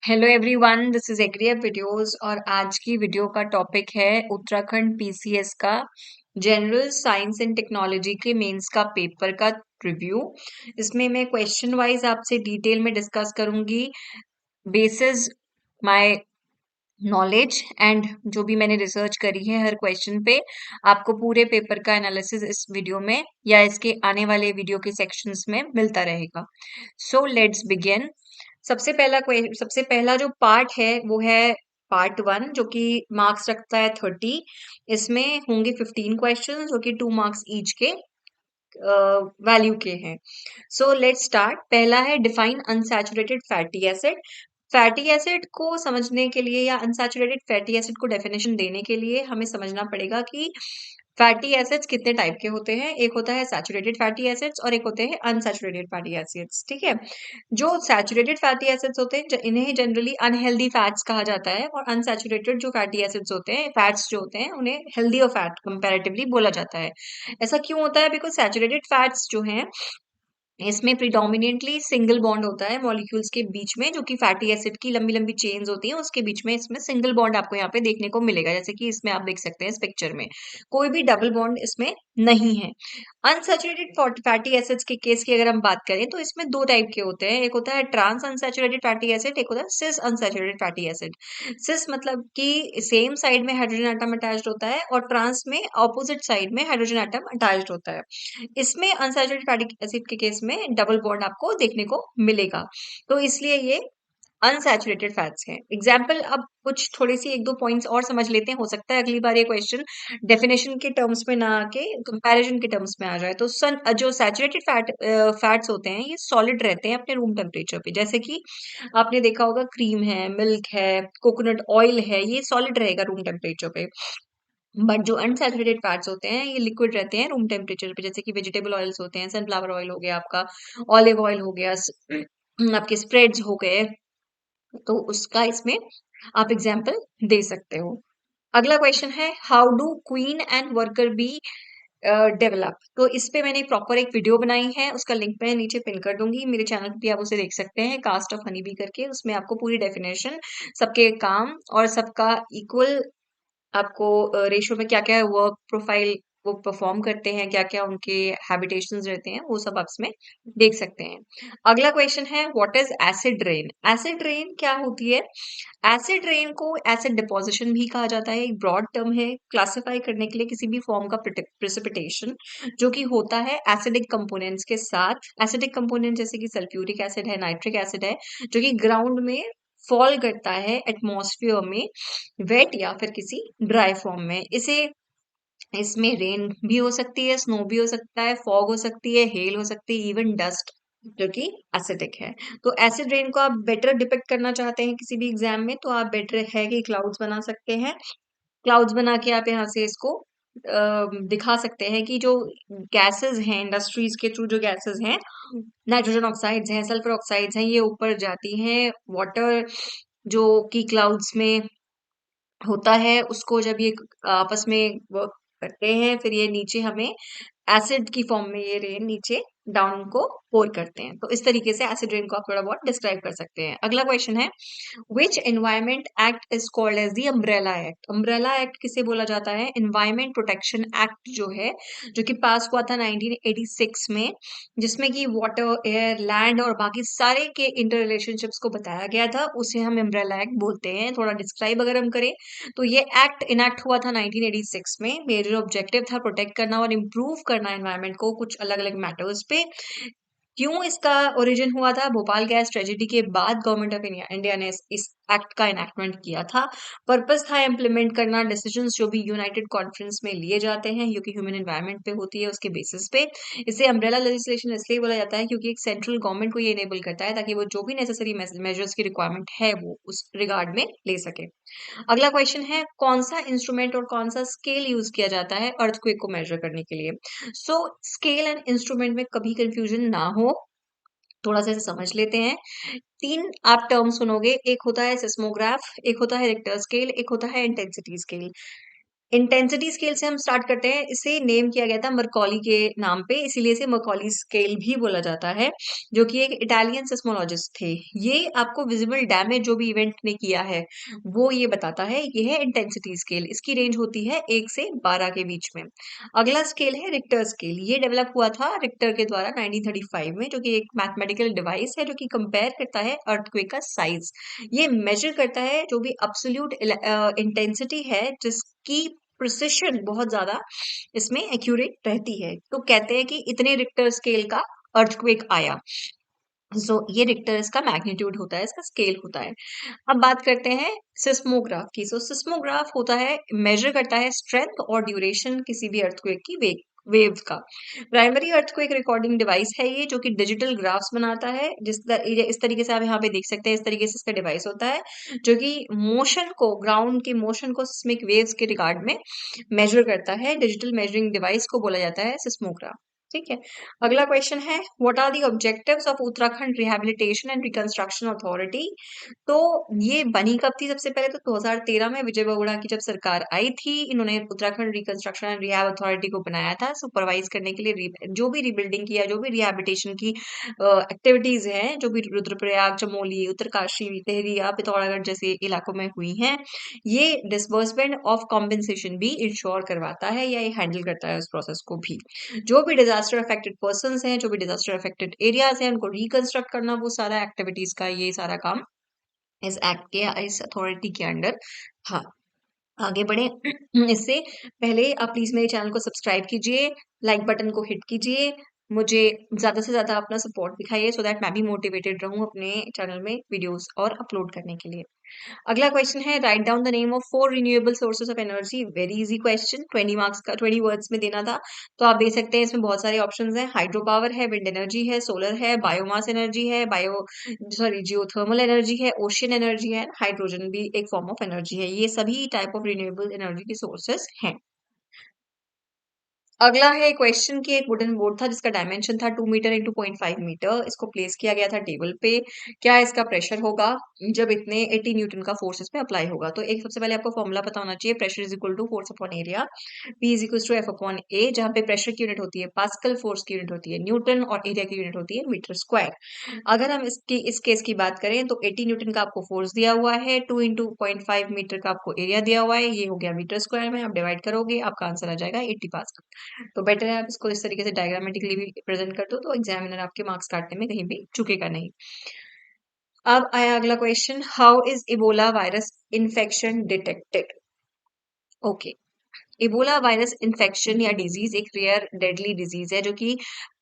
Hello everyone, this is AgriApp videos और आज की वीडियो का टॉपिक है उत्तराखंड पीसीएस का जनरल साइंस एंड टेक्नोलॉजी के मेंस का पेपर का रिव्यू। इसमें मैं क्वेश्चन वाइज आपसे डिटेल में डिस्कस करूंगी बेसिस माय नॉलेज एंड जो भी मैंने रिसर्च करी है हर क्वेश्चन पे। आपको पूरे पेपर का एनालिसिस इस वीडियो में या इसके आने वाले वीडियो के सेक्शंस में मिलता रहेगा। So let's begin. सबसे पहला जो पार्ट है वो है पार्ट वन, जो कि मार्क्स रखता है 30। इसमें होंगे 15 क्वेश्चन जो कि 2 मार्क्स ईच के वैल्यू के हैं। So let's start. पहला है define unsaturated fatty acid. Fatty acid को समझने के लिए या अनसैचुरेटेड फैटी एसिड को डेफिनेशन देने के लिए हमें समझना पड़ेगा कि फैटी एसिड्स कितने टाइप के होते हैं। एक होता है सैचुरेटेड फैटी एसिड्स और एक होते हैं अनसैचुरेटेड फैटी एसिड्स। ठीक है। जो सैचुरेटेड फैटी एसिड्स होते हैं इन्हें जनरली अनहेल्दी फैट्स कहा जाता है, और अनसैचुरेटेड जो फैटी एसिड्स होते हैं, फैट्स जो होते हैं, उन्हें हेल्दी और फैट कंपैरेटिवली बोला जाता है। ऐसा क्यों होता है? बिकॉज सैचुरेटेड फैट्स जो हैं इसमें प्रिडोमिनेटली सिंगल बॉन्ड होता है मॉलिक्यूल्स के बीच में, जो कि फैटी एसिड की लंबी लंबी चेन्स होती हैं उसके बीच में इसमें सिंगल बॉन्ड आपको यहाँ पे देखने को मिलेगा, जैसे कि इसमें आप देख सकते हैं इस पिक्चर में कोई भी डबल बॉन्ड इसमें नहीं है। अनसैचुरेटेड फैटी एसिड्स के केस की अगर हम बात करें तो इसमें दो टाइप के होते हैं। एक होता है ट्रांस अनसैचुरेटेड फैटी एसिड, एक होता है सिस अनसैचुरेटेड फैटी एसिड। सिस मतलब कि सेम साइड में हाइड्रोजन एटम अटैच्ड होता है और ट्रांस में ऑपोजिट साइड में हाइड्रोजन एटम अटैच्ड होता है। इसमें अनसैचुरेटेड फैटी एसिड के केस में डबल बॉन्ड आपको देखने को मिलेगा, तो इसलिए ये अनसैचुरेटेड फैट्स हैं। एग्जाम्पल अब कुछ थोड़ी सी एक दो पॉइंट्स और समझ लेते हैं, हो सकता है अगली बार ये क्वेश्चन डेफिनेशन के टर्म्स में ना आके कंपैरिजन के टर्म्स में आ जाए। तो जो सैचुरेटेड फैट्स होते हैं ये सॉलिड रहते हैं अपने रूम टेम्परेचर पे, जैसे कि आपने देखा होगा क्रीम है, मिल्क है, कोकोनट ऑयल है, ये सॉलिड रहेगा रूम टेम्परेचर पे। बट जो अनसैचुरेटेड फैट्स होते हैं ये लिक्विड रहते हैं रूम टेम्परेचर पे, जैसे कि वेजिटेबल ऑयल्स होते हैं, सनफ्लावर ऑयल हो गया आपका, ऑलिव ऑयल हो गया, आपके स्प्रेड्स हो गए। तो उसका इसमें आप एग्जाम्पल दे सकते हो। अगला क्वेश्चन है how do queen and worker be develop. तो इस पे मैंने प्रॉपर एक वीडियो बनाई है, उसका लिंक मैं नीचे पिन कर दूंगी, मेरे चैनल पे भी आप उसे देख सकते हैं, कास्ट ऑफ हनी बी करके। उसमें आपको पूरी डेफिनेशन, सबके काम और सबका इक्वल आपको रेशियो में क्या-क्या वर्क प्रोफाइल वो परफॉर्म करते हैं, क्या-क्या उनके हैबिटेशंस रहते हैं, वो सब आप इसमें देख सकते हैं। अगला क्वेश्चन है what is acid rain. Acid rain क्या होती है? एसिड रेन को एसिड डिपोजिशन भी कहा जाता है, एक ब्रॉड टर्म है क्लासिफाई करने के लिए किसी भी फॉर्म का प्रेसिपिटेशन जो कि होता है एसिडिक कंपोनेंट्स के साथ। एसिडिक कंपोनेंट जैसे कि सल्फ्यूरिक एसिड है, नाइट्रिक एसिड है, जो कि ग्राउंड में फॉल करता है एटमॉस्फेयर में वेट या फिर किसी ड्राई फॉर्म में। इसे इसमें रेन भी हो सकती है, स्नो भी हो सकता है, फॉग हो सकती है, हेल हो सकती है, इवन डस्ट जो कि एसिडिक है। तो एसिड रेन को आप बेटर डिपिक्ट करना चाहते हैं किसी भी एग्जाम में, तो आप बेटर है कि क्लाउड्स बना सकते हैं। क्लाउड्स बना के आप यहाँ से इसको दिखा सकते हैं कि जो गैसेस हैं इंडस्ट्रीज के थ्रू, जो गैसेस हैं, नाइट्रोजन ऑक्साइड्स हैं, सल्फर ऑक्साइड्स हैं, ये ऊपर जाती हैं। वाटर जो कि क्लाउड्स में होता है उसको जब ये आपस में वर्क करते हैं, फिर ये नीचे हमें एसिड की फॉर्म में ये रेन नीचे डाउन को पोर करते हैं। तो इस तरीके से एसिड रेन को आप थोड़ा बहुत डिस्क्राइब कर सकते हैं। अगला क्वेश्चन है which environment act is called as the umbrella act. Umbrella act किसे बोला जाता है? एनवायरमेंट प्रोटेक्शन एक्ट जो है, जो कि पास हुआ था 1986 में, जिसमें कि वाटर, एयर, लैंड और बाकी सारे के इंटर रिलेशनशिप्स को बताया गया था, उसे हम अम्ब्रेला एक्ट बोलते हैं। थोड़ा डिस्क्राइब अगर हम करें तो ये एक्ट इनैक्ट हुआ था 1986 में। मेजर ऑब्जेक्टिव था प्रोटेक्ट करना और इम्प्रूव करना एनवायरनमेंट को कुछ अलग अलग मैटर्स पे। क्यों इसका ओरिजिन हुआ था? भोपाल गैस ट्रेजेडी के बाद गवर्नमेंट ऑफ इंडिया ने इस एक्ट का इनैक्टमेंट किया था। पर्पस था इम्प्लीमेंट करना डिसीजंस जो भी यूनाइटेड कॉन्फ्रेंस में लिए जाते हैं, जो कि ह्यूमन एनवायरनमेंट पे होती है, उसके बेसिस पे। इसे अम्ब्रेला लेजिस्लेशन इसलिए बोला जाता है क्योंकि एक सेंट्रल गवर्नमेंट को ये इनेबल करता है ताकि वो जो भी नेसेसरी मेजर्स की रिक्वायरमेंट है वो उस रिगार्ड में ले सके। अगला क्वेश्चन है कौन सा इंस्ट्रूमेंट और कौन सा स्केल यूज किया जाता है अर्थक्वेक को मेजर करने के लिए। सो स्केल एंड इंस्ट्रूमेंट में कभी कंफ्यूजन ना हो, थोड़ा सा इसे समझ लेते हैं। तीन आप टर्म सुनोगे, एक होता है सिस्मोग्राफ, एक होता है रिक्टर स्केल, एक होता है इंटेंसिटी स्केल। इंटेंसिटी स्केल से हम स्टार्ट करते हैं। इसे नेम किया गया था मरकॉली के नाम पे, इसीलिए इसे मरकॉली स्केल भी बोला जाता है, जो कि एक इटालियन सिस्मोलॉजिस्ट थे। ये आपको विजिबल डैमेज जो भी इवेंट ने किया है, वो ये बताता है। ये है इंटेंसिटी स्केल। इसकी रेंज होती है 1 से 12 के बीच में। अगला स्केल है रिक्टर स्केल। ये डेवलप हुआ था रिक्टर के द्वारा 1935 में, जो कि एक मैथमेटिकल डिवाइस है जो कि कंपेयर करता है अर्थक्वेक का साइज। ये मेजर करता है जो भी अब्सोल्यूट इंटेंसिटी है, जिसकी प्रिसिशन बहुत ज्यादा इसमें एक्यूरेट रहती है। तो कहते हैं कि इतने रिक्टर स्केल का अर्थक्वेक आया। सो ये रिक्टर इसका मैग्नीट्यूड होता है, इसका स्केल होता है। अब बात करते हैं सिस्मोग्राफ की। सो सिस्मोग्राफ होता है, मेजर करता है स्ट्रेंथ और ड्यूरेशन किसी भी अर्थक्वेक की वेव्स का। प्राइमरी अर्थक्वेक रिकॉर्डिंग डिवाइस है ये, जो कि डिजिटल ग्राफ्स बनाता है। इस तरीके से आप यहाँ पे देख सकते हैं, इस तरीके से इसका डिवाइस होता है, जो कि मोशन को, ग्राउंड की मोशन को सिस्मिक वेव्स के रिगार्ड में मेजर करता है। डिजिटल मेजरिंग डिवाइस को बोला जाता है सिस्मोग्राफ। ठीक है। अगला क्वेश्चन है, what are the objectives of Uttarakhand rehabilitation and reconstruction authority. तो ये बनी कब थी? सबसे पहले तो 2013 में विजय बहुगुणा की जब सरकार आई थी, इन्होंने Uttarakhand reconstruction and rehab authority को बनाया था सुपरवाइज करने के लिए। जो भी रिबिल्डिंग की या जो भी रिहैबिलिटेशन की एक्टिविटीज हैं, जो भी रुद्रप्रयाग, चमोली, उत्तरकाशी, टिहरी, पिथौरागढ़ जैसे इलाकों में हुई हैं, ये डिसबर्समेंट ऑफ कॉम्पेंसेशन भी इंश्योर करवाता है या ये हैंडल करता है उस प्रोसेस को भी। जो भी डिजास्टर अफेक्टेड पर्संस हैं, जो भी डिजास्टर अफेक्टेड एरियाज हैं, उनको रिकंस्ट्रक्ट करना, वो सारा एक्टिविटीज का ये सारा काम इस एक्ट के, इस अथॉरिटी के अंडर। हाँ, आगे बढ़े इससे पहले आप प्लीज मेरे चैनल को सब्सक्राइब कीजिए, लाइक बटन को हिट कीजिए, मुझे ज्यादा से ज्यादा अपना सपोर्ट दिखाइए, सो दैट मैं भी मोटिवेटेड रहूं अपने चैनल में वीडियोस और अपलोड करने के लिए। अगला क्वेश्चन है, write down the name of 4 renewable sources of energy. Very easy question, 20 marks का, 20 वर्ड्स में देना था। तो आप देख सकते हैं इसमें बहुत सारे ऑप्शंस हैं। हाइड्रो पावर है, विंड एनर्जी है, सोलर है, बायोमास एनर्जी है, जियोथर्मल एनर्जी है, ओशियन एनर्जी है, हाइड्रोजन भी एक फॉर्म ऑफ एनर्जी है। ये सभी टाइप ऑफ रिन्यूएबल एनर्जी के सोर्सेस हैं। अगला है क्वेश्चन की, एक वुडन बोर्ड था जिसका डायमेंशन था 2 मीटर इंटू 0.5 मीटर। इसको प्लेस किया गया था टेबल पे। क्या इसका प्रेशर होगा जब इतने 80 न्यूटन का फोर्स इस पे अप्लाई होगा? तो एक सबसे पहले आपको फॉर्मूला पता होना चाहिए, pressure is equal to force upon area. P is equal to F upon A, जहाँ पे प्रेशर की यूनिट होती है पास्कल, फोर्स की यूनिट होती है न्यूटन और एरिया की यूनिट होती है मीटर स्क्वायर। अगर हम इस केस की बात करें तो 80 न्यूटन का आपको फोर्स दिया हुआ है, 2 इंटू 0.5 मीटर का आपको एरिया दिया हुआ है, ये हो गया मीटर स्क्वायर में। आप डिवाइड करोगे, आपका आंसर आ जाएगा 80 पास्कल। तो बेटर है आप इसको इस तरीके से डायग्रामेटिकली भी प्रेजेंट कर दो, तो एग्जामिनर आपके मार्क्स काटने में कहीं भी चुकेगा नहीं। अब आया अगला question, how is Ebola virus infection detected? Okay, Ebola virus infection या डिजीज एक रेयर डेडली डिजीज है, जो कि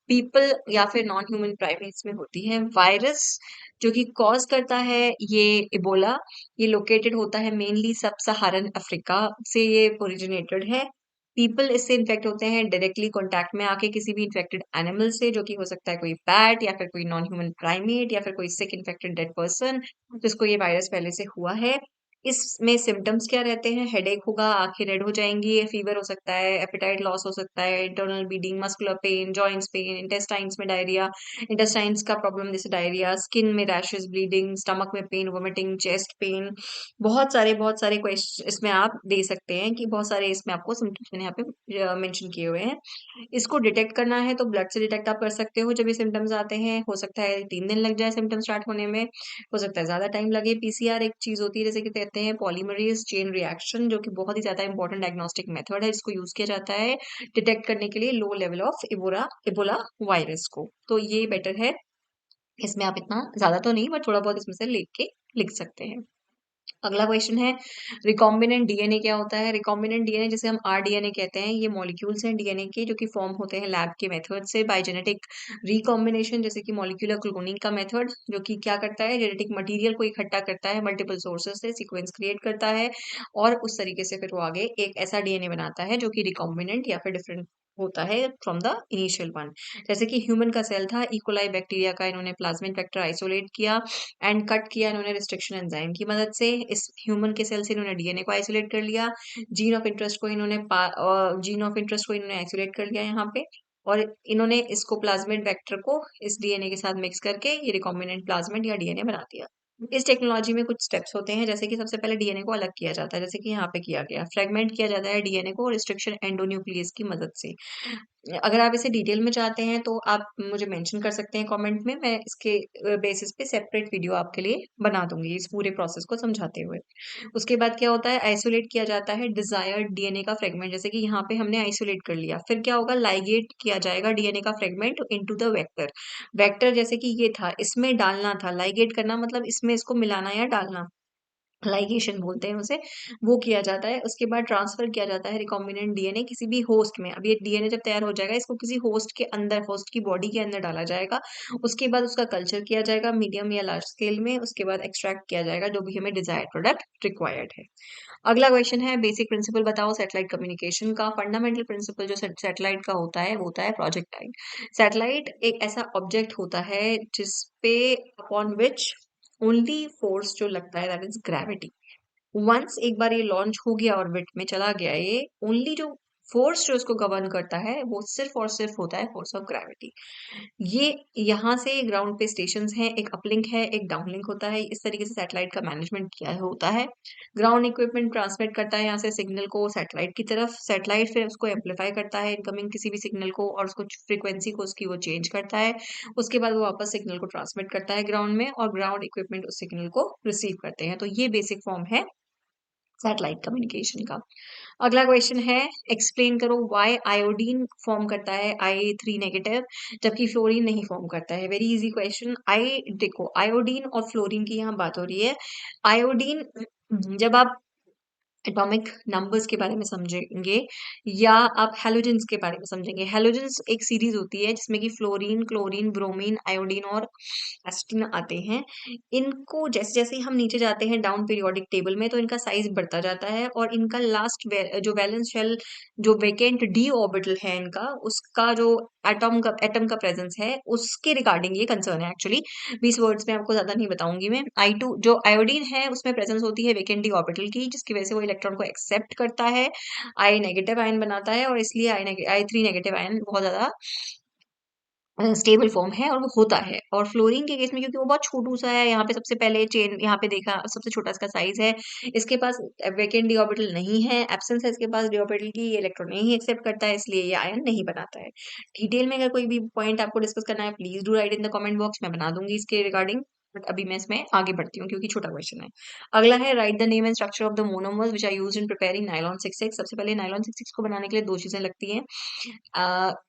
पीपल या फिर नॉन ह्यूमन प्राइमेट्स में होती है। वायरस जो कि कॉज करता है ये इबोला, ये लोकेटेड होता है मेनली सब सहारन अफ्रीका से ये ओरिजिनेटेड है। पीपल इससे इन्फेक्ट होते हैं डायरेक्टली कांटेक्ट में आके किसी भी इन्फेक्टेड एनिमल से, जो कि हो सकता है कोई बैट या फिर कोई नॉन ह्यूमन प्राइमेट या फिर कोई सिक इन्फेक्टेड डेड पर्सन जिसको ये वायरस पहले से हुआ है। इसमें सिम्टम्स क्या रहते हैं? हेडेक होगा, आंखें रेड हो जाएंगी, फीवर हो सकता है, एपेटाइट लॉस हो सकता है, internal bleeding, muscular pain, joints pain, intestines में डायरिया, इंटेस्टाइन्स का प्रॉब्लम जैसे डायरिया, स्किन में रैशेस, ब्लीडिंग, स्टमक में पेन, वोमिटिंग, चेस्ट पेन। बहुत सारे क्वेश्चन इसमें आप दे सकते हैं कि बहुत सारे इसमें आपको सिम्टम्स मैंने यहाँ पे मेंशन किए हुए हैं। इसको डिटेक्ट करना है तो ब्लड से डिटेक्ट आप कर सकते हो जब ये सिम्टम्स आते हैं। हो सकता है 3 दिन लग जाए सिम्टम्स स्टार्ट होने में, हो सकता है ज्यादा टाइम लगे। पीसीआर एक चीज होती है, जैसे कि कहते हैं पॉलीमरेज चेन रिएक्शन, जो कि बहुत ही ज्यादा इंपॉर्टेंट डायग्नोस्टिक मेथड है, जिसको यूज किया जाता है डिटेक्ट करने के लिए low level of Ebola virus को। तो ये बेटर है, इसमें आप इतना ज्यादा तो नहीं बट थोड़ा बहुत इसमें से लिख सकते हैं। अगला क्वेश्चन है, रिकॉम्बिनेंट डीएनए क्या होता है? रिकॉम्बिनेंट डीएनए, जिसे हम आरडीएनए कहते हैं, ये मॉलिक्यूल्स हैं डीएनए के, जो कि फॉर्म होते हैं लैब के मेथड से बाय जेनेटिक रिकॉम्बिनेशन, जैसे कि मॉलिक्यूलर क्लोनिंग का मेथड, जो कि क्या करता है, जेनेटिक मटेरियल को इकट्ठा करता है मल्टीपल सोर्सेज से, सीक्वेंस क्रिएट करता है और उस तरीके से फिर वो आगे एक ऐसा डीएनए बनाता है जो कि रिकॉम्बिनेंट या फिर डिफरेंट होता है फ्रॉम द इनिशियल वन। जैसे कि ह्यूमन का सेल था, इकोलाई बैक्टीरिया का इन्होंने प्लाज्मिड वेक्टर आइसोलेट किया एंड कट किया इन्होंने रिस्ट्रिक्शन एंजाइम की मदद से। इस ह्यूमन के सेल से इन्होंने डीएनए को आइसोलेट कर लिया, जीन ऑफ इंटरेस्ट को इन्होंने आइसोलेट कर लिया यहाँ पे, और इन्होंने इसको प्लाज्मिड वेक्टर को इस डीएनए के साथ मिक्स करके ये रिकॉम्बिनेंट प्लाज्मिड या डीएनए बना दिया। इस टेक्नोलॉजी में कुछ स्टेप्स होते हैं, जैसे कि सबसे पहले डीएनए को अलग किया जाता है, जैसे कि यहाँ पे किया गया। फ्रेगमेंट किया जाता है डीएनए को रिस्ट्रिक्शन एंडोन्यूक्लियस की मदद से। अगर आप इसे डिटेल में चाहते हैं तो आप मुझे मेंशन कर सकते हैं कमेंट में, मैं इसके बेसिस पे सेपरेट वीडियो आपके लिए बना दूंगी इस पूरे प्रोसेस को समझाते हुए। उसके बाद क्या होता है, आइसोलेट किया जाता है डिजायर्ड डीएनए का फ्रेगमेंट, जैसे कि यहाँ पे हमने आइसोलेट कर लिया। फिर क्या होगा, लाइगेट किया जाएगा डीएनए का fragment into the vector. Vector जैसे कि ये था, इसमें डालना था, लाइगेट करना मतलब इसमें इसको मिलाना या डालना, लाइगेशन बोलते हैं उसे, वो किया जाता है। उसके बाद ट्रांसफर किया जाता है रिकॉम्बिनेंट डीएनए किसी भी होस्ट में। अब ये डीएनए जब तैयार हो जाएगा, इसको किसी होस्ट के अंदर, होस्ट की बॉडी के अंदर डाला जाएगा। उसके बाद उसका कल्चर किया जाएगा मीडियम या लार्ज स्केल में। उसके बाद एक्सट्रैक्ट किया जाएगा जो भी हमें डिजायर्ड प्रोडक्ट रिक्वायर्ड है। अगला क्वेश्चन है, बेसिक प्रिंसिपल बताओ सैटेलाइट कम्युनिकेशन का। फंडामेंटल प्रिंसिपल जो सैटेलाइट का होता है वो होता है प्रोजेक्टाइल। सैटेलाइट एक ऐसा ऑब्जेक्ट होता है जिसपे अपॉन विच ओनली फोर्स जो लगता है दैट इज ग्रेविटी। वंस एक बार ये लॉन्च हो गया ऑर्बिट में चला गया, ये ओनली जो फोर्स जो इसको गवर्न करता है वो सिर्फ और सिर्फ होता है फोर्स ऑफ ग्रेविटी। ये यहाँ से ग्राउंड पे स्टेशन हैं, एक अपलिंक है, एक डाउनलिंक होता है। इस तरीके से सैटेलाइट का मैनेजमेंट किया होता है। ग्राउंड इक्विपमेंट ट्रांसमिट करता है यहाँ से सिग्नल को सैटेलाइट की तरफ। सैटेलाइट फिर उसको एम्पलीफाई करता है इनकमिंग किसी भी सिग्नल को, और उसको फ्रीक्वेंसी को उसकी वो चेंज करता है। उसके बाद वो वापस सिग्नल को ट्रांसमिट करता है ग्राउंड में, और ग्राउंड इक्विपमेंट उस सिग्नल को रिसीव करते हैं। तो ये बेसिक फॉर्म है सैटेलाइट कम्युनिकेशन का। अगला क्वेश्चन है, एक्सप्लेन करो व्हाई आयोडीन फॉर्म करता है Ia3 नेगेटिव जबकि फ्लोरीन नहीं फॉर्म करता है। Very easy question. आई देखो, आयोडीन और फ्लोरीन की यहाँ बात हो रही है। आयोडीन, जब आप एटॉमिक नंबर्स के बारे में समझेंगे या आप हैलोजेंस के बारे में समझेंगे। हैलोजेंस एक सीरीज होती है जिसमें कि फ्लोरीन, क्लोरीन, ब्रोमीन, आयोडीन और एस्टिन आते हैं। इनको जैसे जैसे ही हम नीचे जाते हैं डाउन पीरियोडिक टेबल में, तो इनका साइज बढ़ता जाता है, और इनका लास्ट जो वैलेंस शेल, जो वेकेंट डी ऑर्बिटल है इनका, उसका जो एटम का प्रेजेंस है, उसके रिगार्डिंग ये कंसर्न है एक्चुअली। 20 वर्ड्स में आपको ज्यादा नहीं बताऊंगी मैं। I2 जो आयोडीन है उसमें प्रेजेंस होती है वेकेंट डी ऑर्बिटल की, जिसकी वजह से वो इलेक्ट्रॉन को एक्सेप्ट करता है, आई नेगेटिव आयन बनाता है, और इसलिए I3 नेगेटिव आयन बहुत ज्यादा स्टेबल फॉर्म है और वो होता है। और फ्लोरीन के केस में क्योंकि वो बहुत छोटू सा है, यहाँ पे सबसे पहले चेन यहाँ पे देखा, सबसे छोटा इसका साइज है। इसके पास वेकेंट डी ऑर्बिटल नहीं है, एब्सेंस है इसके पास डी ऑर्बिटल की, ये इलेक्ट्रॉन नहीं एक्सेप्ट करता है, इसलिए ये आयन नहीं बनाता है। डिटेल में अगर कोई भी पॉइंट आपको डिस्कस करना है, please do right in the comment box, मैं बना दूंगी इसके रिगार्डिंग। बट अभी मैं इसमें आगे बढ़ती हूँ क्योंकि छोटा क्वेश्चन है। अगला है, write the name and structure of the monomers which are used in preparing nylon 66। सबसे पहले नायलॉन 66 को बनाने के लिए दो चीजें लगती हैं।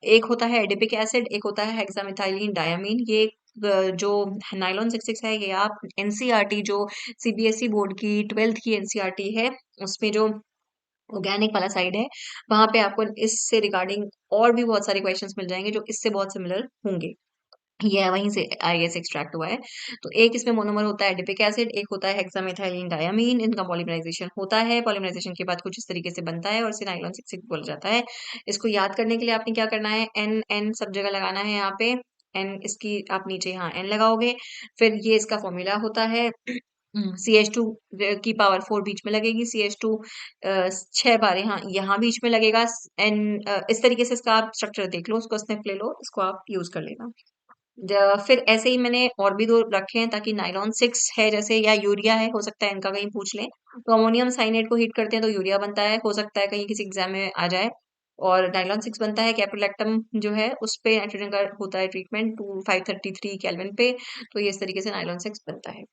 एक होता है एडिपिक एसिड, एक होता है हेक्सामेथाइलिन डायमीन। ये जो नाइलॉन 66 है, ये आप एनसीईआरटी जो सीबीएसई बोर्ड की 12th की एनसीईआरटी है, उसमें जो ऑर्गेनिक वाला साइड है, वहां पे आपको इससे रिगार्डिंग और भी बहुत सारे क्वेश्चंस मिल जाएंगे जो इससे बहुत सिमिलर होंगे। ये वहीं से आईएस एक्सट्रैक्ट हुआ है। तो एक इसमें मोनोमर होता है एडिपिक एसिड, एक होता है हेक्सामेथाइलिन डायमीन। इनका पॉलीमराइजेशन होता है, पॉलीमराइजेशन के बाद कुछ इस तरीके से बनता है और इसे नाइलॉन 66 बोला जाता है। इसको याद करने के लिए आपने क्या करना है, एन एन सब जगह लगाना है यहाँ पे। एन इसकी आप नीचे यहाँ एन लगाओगे, फिर ये इसका फॉर्मूला होता है। CH2 की पावर 4 बीच में लगेगी, CH2 छह बार यहाँ बीच में लगेगा। एन इस तरीके से इसका आप स्ट्रक्चर देख लो, उसको स्निप ले लो, इसको आप यूज कर लेना। फिर ऐसे ही मैंने और भी दो रखे हैं ताकि नाइलॉन 6 है जैसे, या यूरिया है, हो सकता है इनका कहीं पूछ लें। तो अमोनियम साइनेट को हीट करते हैं तो यूरिया बनता है, हो सकता है कहीं किसी एग्जाम में आ जाए। और नाइलॉन 6 बनता है कैप्रोलैक्टम जो है, उस पे नाइट्रोजन का होता है ट्रीटमेंट 2533 केल्विन पे। तो ये इस तरीके से नाइलॉन 6 बनता है।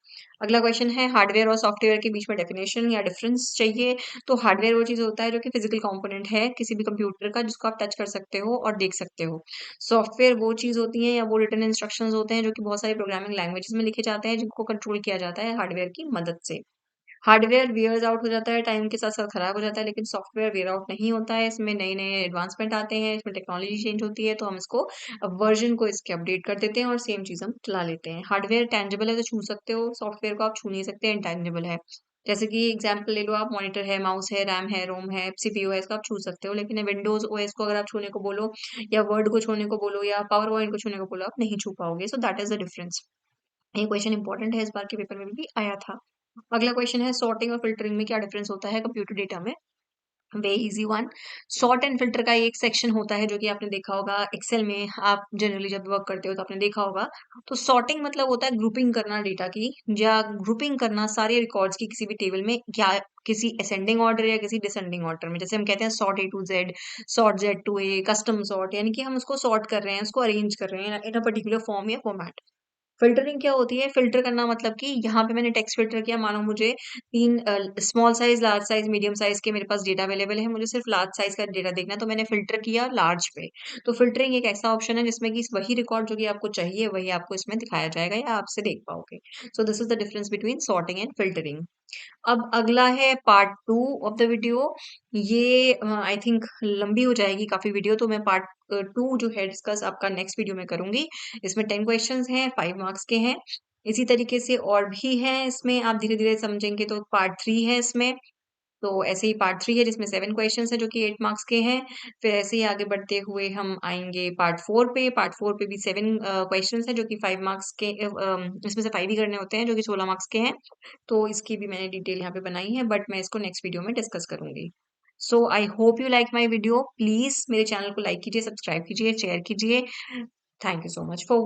अगला क्वेश्चन है, हार्डवेयर और सॉफ्टवेयर के बीच में डेफिनेशन या डिफरेंस चाहिए। तो हार्डवेयर वो चीज होता है जो कि फिजिकल कंपोनेंट है किसी भी कंप्यूटर का, जिसको आप टच कर सकते हो और देख सकते हो। सॉफ्टवेयर वो चीज होती है या वो रिटन इंस्ट्रक्शंस होते हैं जो कि बहुत सारी प्रोग्रामिंग लैंग्वेजेस में लिखे जाते हैं, जिनको कंट्रोल किया जाता है हार्डवेयर की मदद से। हार्डवेयर वियर्स आउट हो जाता है, टाइम के साथ साथ खराब हो जाता है, लेकिन सॉफ्टवेयर वियर आउट नहीं होता है। इसमें नए नए एडवांसमेंट आते हैं, इसमें टेक्नोलॉजी चेंज होती है, तो हम इसको वर्जन को इसके अपडेट कर देते हैं और सेम चीज हम चला लेते हैं। हार्डवेयर टेंजिबल है तो छू सकते हो, सॉफ्टवेयर को आप छू नहीं सकते, इंटेंजिबल है। जैसे कि एग्जांपल ले लो आप, मॉनिटर है, माउस है, रैम है, रोम है, सीपीयू है, इसको आप छू सकते हो। लेकिन विंडोज ओएस को अगर आप छूने को बोलो, या वर्ड को छूने को बोलो, या पावर पॉइंट को छूने को बोलो, आप नहीं छू पाओगे। So that is the difference. ये क्वेश्चन इंपॉर्टेंट है, इस बार के पेपर में भी आया था। अगला क्वेश्चन है, सॉर्टिंग और फिल्टरिंग में क्या डिफरेंस होता है कंप्यूटर डेटा में। वे easy one. Sort and filter का एक सेक्शन होता है जो कि आपने देखा होगा एक्सेल में, आप जनरली जब वर्क करते हो तो आपने देखा होगा। तो सॉर्टिंग मतलब होता है ग्रुपिंग करना डेटा की, या ग्रुपिंग करना सारे रिकॉर्ड्स की किसी भी टेबल में, या किसी असेंडिंग ऑर्डर या किसी डिसेंडिंग ऑर्डर में। जैसे हम कहते हैं sort A to Z, sort Z to A, custom sort, यानी कि हम उसको सॉर्ट कर रहे हैं, उसको अरेंज कर रहे हैं इन अ पर्टिकुलर फॉर्म या फॉर्मेट। फ़िल्टरिंग क्या होती है? फ़िल्टर करना मतलब कि यहाँ पे मैंने टेक्स्ट फ़िल्टर किया, मानो मुझे 3 small size, large size, medium size के मेरे पास डेटा अवेलेबल है, मुझे सिर्फ़ लार्ज साइज़ का डेटा देखना है, तो मैंने फ़िल्टर किया लार्ज पे। तो फ़िल्टरिंग एक ऐसा ऑप्शन है जिसमें कि वही रिकॉर्ड जो कि आपको चाहिए, वही आपको इसमें दिखाया जाएगा या आप इसे देख पाओगे। So this is the difference between sorting and filtering. अब अगला है पार्ट 2 ऑफ द वीडियो। ये आई थिंक लंबी हो जाएगी काफ़ी वीडियो, तो मैं पार्ट 2 जो है डिस्कस आपका नेक्स्ट वीडियो में करूँगी। इसमें 10 क्वेश्चंस हैं, 5 मार्क्स के हैं। इसी तरीके से और भी हैं इसमें, आप धीरे-धीरे समझेंगे तो पार्ट 3 है इसमें। तो ऐसे ही पार्ट 3 है जिसमें 7 क्वेश्चंस हैं जो कि 8 मार्क्स के हैं। फिर ऐसे ही आगे बढ़ते हुए हम आएँगे पार्ट 4 पे। पार्ट 4 पे भी 7 क्वेश्चंस हैं जो कि 5 मार्क्स के, इसमें से 5 ही करने होते हैं जो कि 16 मार्क्स के हैं। तो इसकी भी मैंने डिटेल यहाँ पे बनाई है, बट मैं इसको नेक्स्ट वीडियो में डिस्कस करूँगी। So I hope you like my video. Please मेरे चैनल को लाइक कीजिए, सब्सक्राइब कीजिए, शेयर कीजिए। Thank you so much for